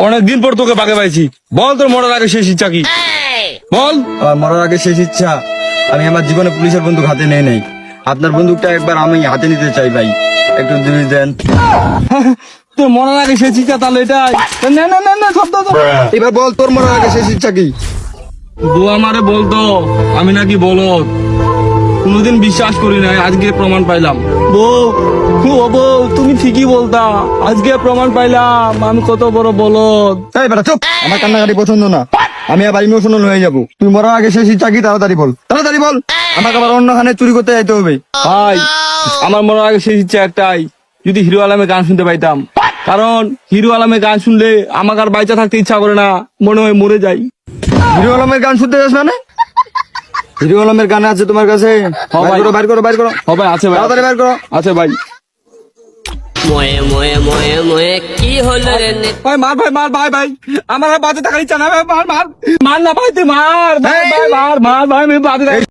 অনেকদিন পর তোকে বাগে পাইছি। বল তোর মরার আগে শেষ ইচ্ছা কি? বল। আমার মরার আগে শেষ ইচ্ছা, আমি আমার জীবনে পুলিশের বন্দুক হাতে নেই নাই। আপনার বন্দুকটা একবার আমি হাতে নিতে চাই ভাই, একটু যদি দেন। তোর মরার আগে শেষ ইচ্ছা তাহলে এটাই। না না না না শব্দ তো। এবার বল তোর মরার আগে শেষ ইচ্ছা কি? বউ আমারে বলতো আমি নাকি বলদ, কোনোদিন বিশ্বাস করি নাই, আজকে প্রমাণ পাইলাম। বউ, ও বউ তুমি ঠিকই বলতা, আজকে প্রমাণ পাইলাম আমি কত বড় বলদ। এই বেটা চুপ, আমার কান্নাকাটি পছন্দ না, আমি আবার ইমোশনাল হয়ে যাবো। তুই মরার আগে শেষ ইচ্ছা কি? তাড়াতাড়ি বল, তাড়াতাড়ি বল, আমাকে আবার অন্যখানে চুরি করতে যাইতে হবে। ভাই আমার মরার আগে শেষ ইচ্ছা একটাই, যদি হিরো আলমে গান শুনতে পাইতাম। কারণ হিরো আলমে গান শুনলে আমাকে আর বাইচা থাকতে ইচ্ছা করে না, মনে হয় মরে যাই। হিরো আলমের গান শুনতে যাস মানে? হিরো আলমের গান আছে তোমার কাছে? হ্যাঁ ভাই। বাইর করো, বাইর করো। হবে আছে ভাই, তাড়াতাড়ি বাইর করো। আছে ভাই। ময়ে ময়ে ময়ে ময়ে কি হলো রে ভাই মার, ভাই মার, ভাই ভাই আমার আর বাজে থাকার ইচ্ছা না, ভাই মার মার মার না ভাই, তুই মার ভাই, ভাই মার মার ভাই, আমি বাজে থাকার